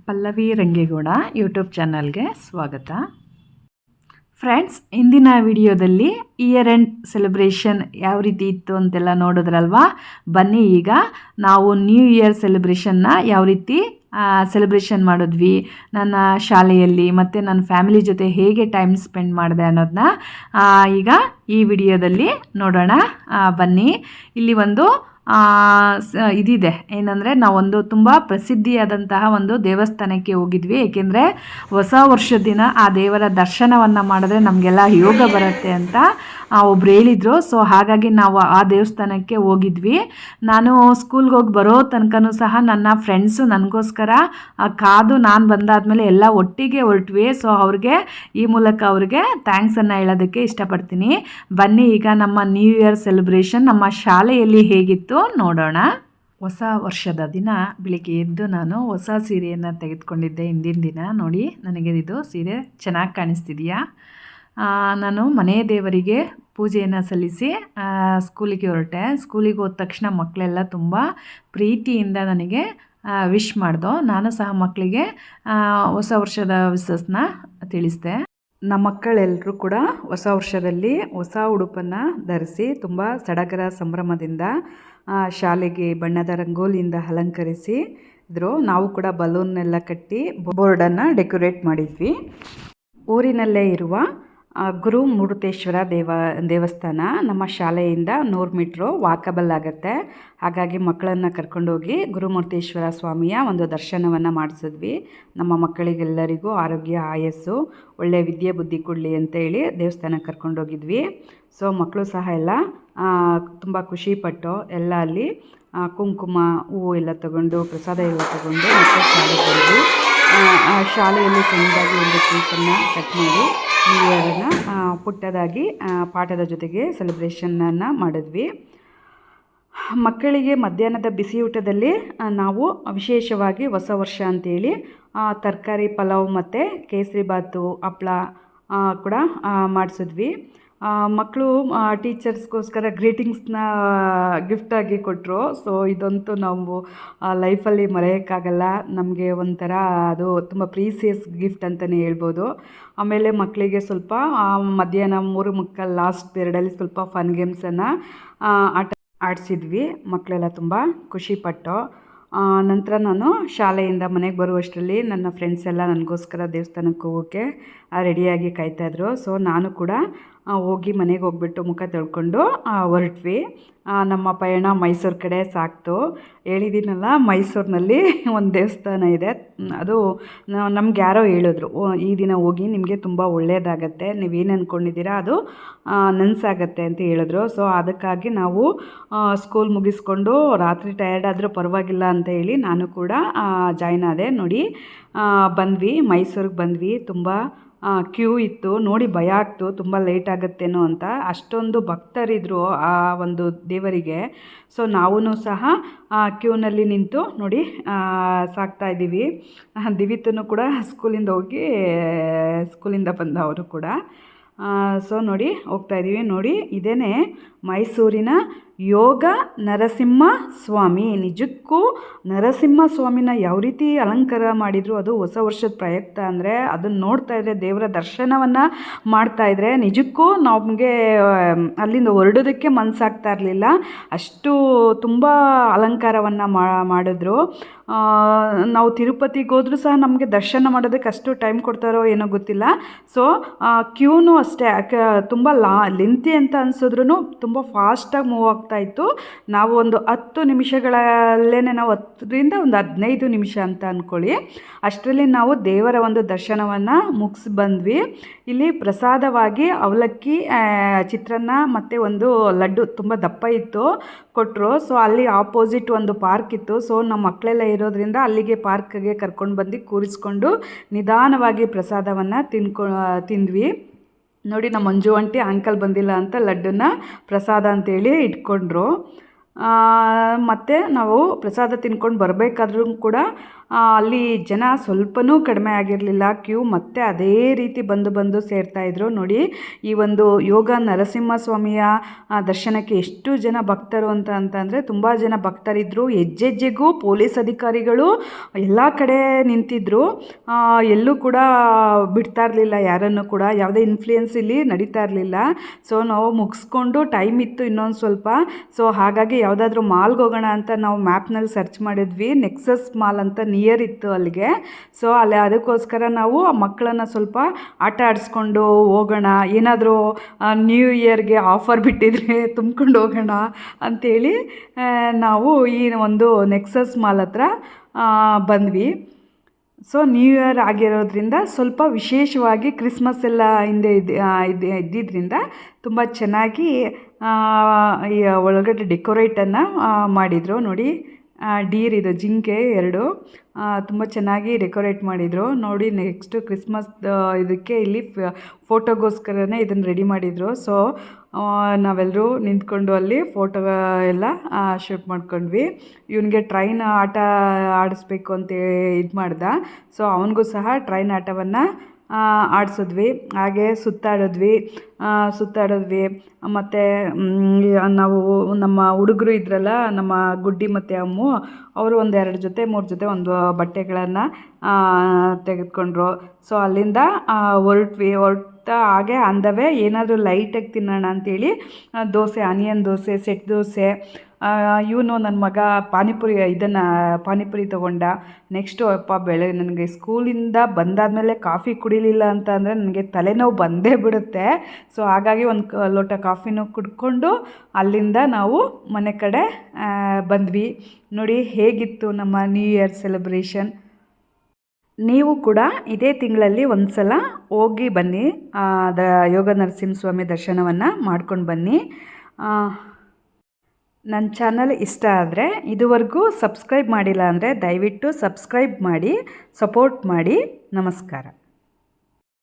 Pallavi Rangegowda YouTube ಚಾನಲ್ಗೆ ಸ್ವಾಗತ. Friends, ಇಂದಿನ ವಿಡಿಯೋದಲ್ಲಿ ಇಯರ್ ಎಂಡ್ ಸೆಲೆಬ್ರೇಷನ್ ಯಾವ ರೀತಿ ಇತ್ತು ಅಂತೆಲ್ಲ ನೋಡಿದ್ರಲ್ವಾ. ಬನ್ನಿ ಈಗ ನಾವು ನ್ಯೂ ಇಯರ್ ಸೆಲೆಬ್ರೇಷನ್ನ ಯಾವ ರೀತಿ ಸೆಲೆಬ್ರೇಷನ್ ಮಾಡಿದ್ವಿ, ನನ್ನ ಶಾಲೆಯಲ್ಲಿ ಮತ್ತು ನನ್ನ ಫ್ಯಾಮಿಲಿ ಜೊತೆ ಹೇಗೆ ಟೈಮ್ ಸ್ಪೆಂಡ್ ಮಾಡಿದೆ ಅನ್ನೋದನ್ನ ಈಗ ಈ ವಿಡಿಯೋದಲ್ಲಿ ನೋಡೋಣ. ಬನ್ನಿ. ಇಲ್ಲಿ ಒಂದು ಇದಿದೆ, ಏನಂದರೆ ನಾವೊಂದು ತುಂಬ ಪ್ರಸಿದ್ಧಿಯಾದಂತಹ ಒಂದು ದೇವಸ್ಥಾನಕ್ಕೆ ಹೋಗಿದ್ವಿ. ಏಕೆಂದರೆ ಹೊಸ ವರ್ಷದ ದಿನ ಆ ದೇವರ ದರ್ಶನವನ್ನು ಮಾಡಿದ್ರೆ ನಮಗೆಲ್ಲ ಯೋಗ ಬರುತ್ತೆ ಅಂತ ಒಬ್ರು ಹೇಳಿದರು. ಸೊ ಹಾಗಾಗಿ ನಾವು ಆ ದೇವಸ್ಥಾನಕ್ಕೆ ಹೋಗಿದ್ವಿ. ನಾನು ಸ್ಕೂಲ್ಗೆ ಹೋಗಿ ಬರೋ ತನಕನೂ ಸಹ ನನ್ನ ಫ್ರೆಂಡ್ಸು ನನಗೋಸ್ಕರ ಕಾದು ನಾನು ಬಂದಾದಮೇಲೆ ಎಲ್ಲ ಒಟ್ಟಿಗೆ ಹೊರಟ್ವಿ. ಸೊ ಈ ಮೂಲಕ ಅವ್ರಿಗೆ ಥ್ಯಾಂಕ್ಸನ್ನು ಹೇಳೋದಕ್ಕೆ ಇಷ್ಟಪಡ್ತೀನಿ. ಬನ್ನಿ ಈಗ ನಮ್ಮ ನ್ಯೂ ಇಯರ್ ಸೆಲೆಬ್ರೇಷನ್ ನಮ್ಮ ಶಾಲೆಯಲ್ಲಿ ಹೇಗಿತ್ತು ನೋಡೋಣ. ಹೊಸ ವರ್ಷದ ದಿನ ಬೆಳಿಗ್ಗೆ ಎದ್ದು ನಾನು ಹೊಸ ಸೀರೆಯನ್ನು ತೆಗೆದುಕೊಂಡಿದ್ದೆ. ಹಿಂದಿನ ದಿನ ನೋಡಿ, ನನಗೆ ಇದು ಸೀರೆ ಚೆನ್ನಾಗಿ ಕಾಣಿಸ್ತಿದೆಯಾ. ನಾನು ಮನೆ ದೇವರಿಗೆ ಪೂಜೆಯನ್ನು ಸಲ್ಲಿಸಿ ಸ್ಕೂಲಿಗೆ ಹೊರಟೆ. ಸ್ಕೂಲಿಗೆ ಹೋದ ತಕ್ಷಣ ಮಕ್ಕಳೆಲ್ಲ ತುಂಬ ಪ್ರೀತಿಯಿಂದ ನನಗೆ ವಿಶ್ ಮಾಡ್ದೋ. ನಾನು ಸಹ ಮಕ್ಕಳಿಗೆ ಹೊಸ ವರ್ಷದ ವಿಶಸ್ನ ತಿಳಿಸಿದೆ. ನಮ್ಮ ಮಕ್ಕಳೆಲ್ಲರೂ ಕೂಡ ಹೊಸ ವರ್ಷದಲ್ಲಿ ಹೊಸ ಉಡುಪನ್ನು ಧರಿಸಿ ತುಂಬ ಸಡಗರ ಸಂಭ್ರಮದಿಂದ ಶಾಲೆಗೆ ಬಣ್ಣದ ರಂಗೋಲಿಯಿಂದ ಅಲಂಕರಿಸಿ ಇದ್ರು. ನಾವು ಕೂಡ ಬಲೂನ್ನೆಲ್ಲ ಕಟ್ಟಿ ಬೋರ್ಡನ್ನು ಡೆಕೋರೇಟ್ ಮಾಡಿದ್ವಿ. ಊರಿನಲ್ಲೇ ಇರುವ ಗುರುಮೂರ್ತೇಶ್ವರ ದೇವಸ್ಥಾನ ನಮ್ಮ ಶಾಲೆಯಿಂದ 100 ಮೀಟ್ರು ವಾಕಬಲ್ ಆಗುತ್ತೆ. ಹಾಗಾಗಿ ಮಕ್ಕಳನ್ನು ಕರ್ಕೊಂಡೋಗಿ ಗುರುಮೂರ್ತೇಶ್ವರ ಸ್ವಾಮಿಯ ಒಂದು ದರ್ಶನವನ್ನು ಮಾಡಿಸಿದ್ವಿ. ನಮ್ಮ ಮಕ್ಕಳಿಗೆಲ್ಲರಿಗೂ ಆರೋಗ್ಯ ಆಯಸ್ಸು ಒಳ್ಳೆಯ ವಿದ್ಯೆ ಬುದ್ಧಿ ಕೊಡಲಿ ಅಂತೇಳಿ ದೇವಸ್ಥಾನಕ್ಕೆ ಕರ್ಕೊಂಡೋಗಿದ್ವಿ. ಸೊ ಮಕ್ಕಳು ಸಹ ಎಲ್ಲ ತುಂಬ ಖುಷಿಪಟ್ಟು ಎಲ್ಲ ಅಲ್ಲಿ ಕುಂಕುಮ ಹೂವು ಎಲ್ಲ ತಗೊಂಡು ಪ್ರಸಾದ ಎಲ್ಲ ತಗೊಂಡು ಮತ್ತೆ ಶಾಲೆಗೆ ಬಂದು ಶಾಲೆಯಲ್ಲಿ ಸಣ್ಣದಾಗಿ ಒಂದು ಕೇಕನ್ನು ಕಟ್ ಮಾಡಿ ನ್ಯೂ ಇಯರನ್ನು ಪುಟ್ಟದಾಗಿ ಪಾಠದ ಜೊತೆಗೆ ಸೆಲೆಬ್ರೇಷನನ್ನು ಮಾಡಿದ್ವಿ. ಮಕ್ಕಳಿಗೆ ಮಧ್ಯಾಹ್ನದ ಬಿಸಿ ಊಟದಲ್ಲಿ ನಾವು ವಿಶೇಷವಾಗಿ ಹೊಸ ವರ್ಷ ಅಂಥೇಳಿ ತರಕಾರಿ ಪಲಾವ್ ಮತ್ತು ಕೇಸರಿ ಬಾತು ಹಪ್ಪಳ ಕೂಡ ಮಾಡಿಸಿದ್ವಿ. ಮಕ್ಕಳು ಟೀಚರ್ಸ್ಗೋಸ್ಕರ ಗ್ರೀಟಿಂಗ್ಸ್ನ ಗಿಫ್ಟಾಗಿ ಕೊಟ್ಟರು. ಸೊ ಇದಂತೂ ನಾವು ಲೈಫಲ್ಲಿ ಮರೆಯೋಕ್ಕಾಗಲ್ಲ. ನಮಗೆ ಒಂಥರ ಅದು ತುಂಬ ಪ್ರೀಸಿಯಸ್ ಗಿಫ್ಟ್ ಅಂತಲೇ ಹೇಳ್ಬೋದು. ಆಮೇಲೆ ಮಕ್ಕಳಿಗೆ ಸ್ವಲ್ಪ ಮಧ್ಯಾಹ್ನ 3:45 ಲಾಸ್ಟ್ ಪೀರಿಯಡಲ್ಲಿ ಸ್ವಲ್ಪ ಫನ್ ಗೇಮ್ಸನ್ನು ಆಡಿಸಿದ್ವಿ. ಮಕ್ಕಳೆಲ್ಲ ತುಂಬ ಖುಷಿಪಟ್ಟು. ನಂತರ ನಾನು ಶಾಲೆಯಿಂದ ಮನೆಗೆ ಬರುವಷ್ಟರಲ್ಲಿ ನನ್ನ ಫ್ರೆಂಡ್ಸ್ ಎಲ್ಲ ನನಗೋಸ್ಕರ ದೇವಸ್ಥಾನಕ್ಕೆ ಹೋಗೋಕ್ಕೆ ರೆಡಿಯಾಗಿ ಕಾಯ್ತಾಯಿದ್ರು. ಸೊ ನಾನು ಕೂಡ ಹೋಗಿ ಮನೆಗೆ ಹೋಗ್ಬಿಟ್ಟು ಮುಖ ತೊಳ್ಕೊಂಡು ಹೊರಟ್ವಿ. ನಮ್ಮ ಪಯಣ ಮೈಸೂರು ಕಡೆ ಸಾಕ್ತು. ಹೇಳಿದ್ದೀನಲ್ಲ, ಮೈಸೂರಿನಲ್ಲಿ ಒಂದು ದೇವಸ್ಥಾನ ಇದೆ. ಅದು ನಮ್ಗೆ ಯಾರೋ ಹೇಳಿದ್ರು, ಈ ದಿನ ಹೋಗಿ ನಿಮಗೆ ತುಂಬ ಒಳ್ಳೆಯದಾಗತ್ತೆ, ನೀವೇನು ಅಂದ್ಕೊಂಡಿದ್ದೀರಾ ಅದು ನನಸಾಗತ್ತೆ ಅಂತ ಹೇಳಿದ್ರು. ಸೊ ಅದಕ್ಕಾಗಿ ನಾವು ಸ್ಕೂಲ್ ಮುಗಿಸ್ಕೊಂಡು ರಾತ್ರಿ ಟಯರ್ಡ್ ಆದರೂ ಪರವಾಗಿಲ್ಲ ಅಂತ ಹೇಳಿ ನಾನು ಕೂಡ ಜಾಯ್ನ್ ಆದೆ. ನೋಡಿ, ಬಂದ್ವಿ, ಮೈಸೂರಿಗೆ ಬಂದ್ವಿ. ತುಂಬ ಕ್ಯೂ ಇತ್ತು. ನೋಡಿ ಭಯ ಆಗ್ತು, ತುಂಬ ಲೇಟ್ ಆಗುತ್ತೇನೋ ಅಂತ. ಅಷ್ಟೊಂದು ಭಕ್ತರಿದ್ದರು ಆ ಒಂದು ದೇವರಿಗೆ. ಸೊ ನಾವೂ ಸಹ ಕ್ಯೂನಲ್ಲಿ ನಿಂತು ನೋಡಿ ಸಾಕ್ತಾ ಇದ್ದೀವಿ. ದಿವಿತನು ಕೂಡ ಸ್ಕೂಲಿಂದ ಬಂದವರು ಕೂಡ. ಸೊ ನೋಡಿ ಹೋಗ್ತಾಯಿದ್ದೀವಿ. ನೋಡಿ, ಇದೇನೇ ಮೈಸೂರಿನ ಯೋಗ ನರಸಿಂಹ ಸ್ವಾಮಿ. ನಿಜಕ್ಕೂ ನರಸಿಂಹ ಸ್ವಾಮಿನ ಯಾವ ರೀತಿ ಅಲಂಕಾರ ಮಾಡಿದರು, ಅದು ಹೊಸ ವರ್ಷದ ಪ್ರಯುಕ್ತ. ಅಂದರೆ ಅದನ್ನು ನೋಡ್ತಾಯಿದ್ರೆ, ದೇವರ ದರ್ಶನವನ್ನು ಮಾಡ್ತಾಯಿದ್ರೆ ನಿಜಕ್ಕೂ ನಮಗೆ ಅಲ್ಲಿಂದ ಹೊರಡೋದಕ್ಕೆ ಮನಸ್ಸಾಗ್ತಾ ಇರಲಿಲ್ಲ. ಅಷ್ಟು ತುಂಬ ಅಲಂಕಾರವನ್ನು ಮಾಡಿದ್ರು. ನಾವು ತಿರುಪತಿಗೆ ಹೋದ್ರೂ ಸಹ ನಮಗೆ ದರ್ಶನ ಮಾಡೋದಕ್ಕೆ ಅಷ್ಟು ಟೈಮ್ ಕೊಡ್ತಾರೋ ಏನೋ ಗೊತ್ತಿಲ್ಲ. ಸೊ ಕ್ಯೂನು ಅಷ್ಟೇ ತುಂಬ ಲೆಂತಿ ಅಂತ ಅನಿಸಿದ್ರೂ ತುಂಬ ಫಾಸ್ಟಾಗಿ ಮೂವ್ ಆಗ್ತಾಯಿತ್ತು. ನಾವು ಒಂದು 10 ನಿಮಿಷಗಳಲ್ಲೇ ನಾವು 10ರಿಂದ ಒಂದು 15 ನಿಮಿಷ ಅಂತ ಅಂದ್ಕೊಳ್ಳಿ, ಅಷ್ಟರಲ್ಲಿ ನಾವು ದೇವರ ಒಂದು ದರ್ಶನವನ್ನು ಮುಗಿಸಿ ಬಂದ್ವಿ. ಇಲ್ಲಿ ಪ್ರಸಾದವಾಗಿ ಅವಲಕ್ಕಿ, ಚಿತ್ರಾನ್ನ ಮತ್ತು ಒಂದು ಲಡ್ಡು ತುಂಬ ದಪ್ಪ ಇತ್ತು ಕೊಟ್ಟರು. ಸೊ ಅಲ್ಲಿ ಆಪೋಸಿಟ್ ಒಂದು ಪಾರ್ಕ್ ಇತ್ತು. ಸೊ ನಮ್ಮ ಮಕ್ಕಳೆಲ್ಲ ಇರೋದ್ರಿಂದ ಅಲ್ಲಿಗೆ ಪಾರ್ಕ್ಗೆ ಕರ್ಕೊಂಡು ಬಂದು ಕೂರಿಸ್ಕೊಂಡು ನಿಧಾನವಾಗಿ ಪ್ರಸಾದವನ್ನು ತಿಂದ್ವಿ. ನೋಡಿ, ನಮ್ಮ ಮಂಜು ಆಂಟಿ ಅಂಕಲ್ ಬಂದಿಲ್ಲ ಅಂತ ಲಡ್ಡನ್ನ ಪ್ರಸಾದ ಅಂತೇಳಿ ಇಟ್ಕೊಂಡ್ರು. ಮತ್ತು ನಾವು ಪ್ರಸಾದ ತಿನ್ಕೊಂಡು ಬರಬೇಕಾದ್ರೂ ಕೂಡ ಅಲ್ಲಿ ಜನ ಸ್ವಲ್ಪನೂ ಕಡಿಮೆ ಆಗಿರಲಿಲ್ಲ. ಕ್ಯೂ ಮತ್ತೆ ಅದೇ ರೀತಿ ಬಂದು ಸೇರ್ತಾಯಿದ್ರು. ನೋಡಿ, ಈ ಒಂದು ಯೋಗ ನರಸಿಂಹಸ್ವಾಮಿಯ ದರ್ಶನಕ್ಕೆ ಎಷ್ಟು ಜನ ಭಕ್ತರು ಅಂತಂದರೆ ತುಂಬ ಜನ ಭಕ್ತರಿದ್ದರು. ಹೆಜ್ಜೆಜ್ಜೆಗೂ ಪೊಲೀಸ್ ಅಧಿಕಾರಿಗಳು ಎಲ್ಲ ಕಡೆ ನಿಂತಿದ್ದರು. ಎಲ್ಲೂ ಕೂಡ ಬಿಡ್ತಾ ಇರಲಿಲ್ಲ ಯಾರನ್ನು ಕೂಡ, ಯಾವುದೇ ಇನ್ಫ್ಲೂಯೆನ್ಸ್ ಇಲ್ಲಿ ನಡೀತಾ ಇರಲಿಲ್ಲ. ಸೊ ನಾವು ಮುಗಿಸ್ಕೊಂಡು ಟೈಮ್ ಇತ್ತು ಇನ್ನೊಂದು ಸ್ವಲ್ಪ. ಸೊ ಹಾಗಾಗಿ ಯಾವುದಾದ್ರೂ ಮಾಲ್ಗೆ ಹೋಗೋಣ ಅಂತ ನಾವು ಮ್ಯಾಪ್ನಲ್ಲಿ ಸರ್ಚ್ ಮಾಡಿದ್ವಿ. ನೆಕ್ಸಸ್ ಮಾಲ್ ಅಂತ ನಿಯರ್ ಇತ್ತು ಅಲ್ಲಿಗೆ. ಸೊ ಅಲ್ಲಿ ಅದಕ್ಕೋಸ್ಕರ ನಾವು ಮಕ್ಕಳನ್ನು ಸ್ವಲ್ಪ ಆಟ ಆಡಿಸ್ಕೊಂಡು ಹೋಗೋಣ, ಏನಾದರೂ ನ್ಯೂ ಇಯರ್ಗೆ ಆಫರ್ ಬಿಟ್ಟಿದ್ರೆ ತುಂಬ್ಕೊಂಡು ಹೋಗೋಣ ಅಂಥೇಳಿ ನಾವು ಈ ಒಂದು ನೆಕ್ಸಸ್ ಮಾಲ್ ಹತ್ರ ಬಂದ್ವಿ. ಸೊ ನ್ಯೂ ಇಯರ್ ಆಗಿರೋದ್ರಿಂದ ಸ್ವಲ್ಪ ವಿಶೇಷವಾಗಿ ಕ್ರಿಸ್ಮಸ್ ಎಲ್ಲ ಹಿಂದೆ ಇದ್ದಿದ್ದರಿಂದ ತುಂಬ ಚೆನ್ನಾಗಿ ಈ ಒಳಗಡೆ ಡೆಕೋರೇಟನ್ನು ಮಾಡಿದರು. ನೋಡಿ, ಡೀರ್ ಇದು ಜಿಂಕೆ 2 ತುಂಬ ಚೆನ್ನಾಗಿ ಡೆಕೋರೇಟ್ ಮಾಡಿದರು. ನೋಡಿ, ನೆಕ್ಸ್ಟು ಕ್ರಿಸ್ಮಸ್ ಇದಕ್ಕೆ ಇಲ್ಲಿ ಫೋಟೋಗೋಸ್ಕರನೇ ಇದನ್ನು ರೆಡಿ ಮಾಡಿದರು. ಸೊ ನಾವೆಲ್ಲರೂ ನಿಂತ್ಕೊಂಡು ಅಲ್ಲಿ ಫೋಟೋ ಎಲ್ಲ ಶೂಟ್ ಮಾಡ್ಕೊಂಡ್ವಿ. ಇವನಿಗೆ ಟ್ರೈನ್ ಆಟ ಆಡಿಸ್ಬೇಕು ಅಂತ ಇದು ಮಾಡ್ದ. ಸೊ ಅವನಿಗೂ ಸಹ ಟ್ರೈನ್ ಆಟವನ್ನು ಆಡಿಸಿದ್ವಿ. ಹಾಗೆ ಸುತ್ತಾಡಿದ್ವಿ. ಮತ್ತು ನಾವು ನಮ್ಮ ಹುಡುಗರು ಇದ್ರಲ್ಲ, ನಮ್ಮ ಗುಡ್ಡಿ ಮತ್ತು ಅಮ್ಮು, ಅವರು 1-2 ಜೊತೆ 3 ಜೊತೆ ಒಂದು ಬಟ್ಟೆಗಳನ್ನು ತೆಗೆದುಕೊಂಡ್ರು. ಸೊ ಅಲ್ಲಿಂದ ಹೊರಟ ಹಾಗೆ ಅಂದವೇ ಏನಾದರೂ ಲೈಟಾಗಿ ತಿನ್ನೋಣ ಅಂಥೇಳಿ ದೋಸೆ, ಆನಿಯನ್ ದೋಸೆ, ಸೆಟ್ ದೋಸೆ, ಇವನು ನನ್ನ ಮಗ ಪಾನಿಪುರಿ ತೊಗೊಂಡ. ನೆಕ್ಸ್ಟು ನನಗೆ ಸ್ಕೂಲಿಂದ ಬಂದಾದಮೇಲೆ ಕಾಫಿ ಕುಡಿಲಿಲ್ಲ ಅಂತ ಅಂದರೆ ನನಗೆ ತಲೆನೋವು ಬಂದೇ ಬಿಡುತ್ತೆ. ಸೊ ಹಾಗಾಗಿ ಒಂದು ಲೋಟ ಕಾಫಿನೂ ಕುಡ್ಕೊಂಡು ಅಲ್ಲಿಂದ ನಾವು ಮನೆ ಕಡೆ ಬಂದ್ವಿ. ನೋಡಿ ಹೇಗಿತ್ತು ನಮ್ಮ ನ್ಯೂ ಇಯರ್ ಸೆಲೆಬ್ರೇಷನ್. ನೀವು ಕೂಡ ಇದೇ ತಿಂಗಳಲ್ಲಿ ಒಂದು ಸಲ ಹೋಗಿ ಬನ್ನಿ, ಯೋಗ ನರಸಿಂಹಸ್ವಾಮಿ ದರ್ಶನವನ್ನು ಮಾಡ್ಕೊಂಡು ಬನ್ನಿ. ನನ್ನ ಚಾನಲ್ ಇಷ್ಟ ಆದರೆ, ಇದುವರೆಗೂ ಸಬ್ಸ್ಕ್ರೈಬ್ ಮಾಡಿಲ್ಲ ಅಂದರೆ ದಯವಿಟ್ಟು ಸಬ್ಸ್ಕ್ರೈಬ್ ಮಾಡಿ, ಸಪೋರ್ಟ್ ಮಾಡಿ. ನಮಸ್ಕಾರ.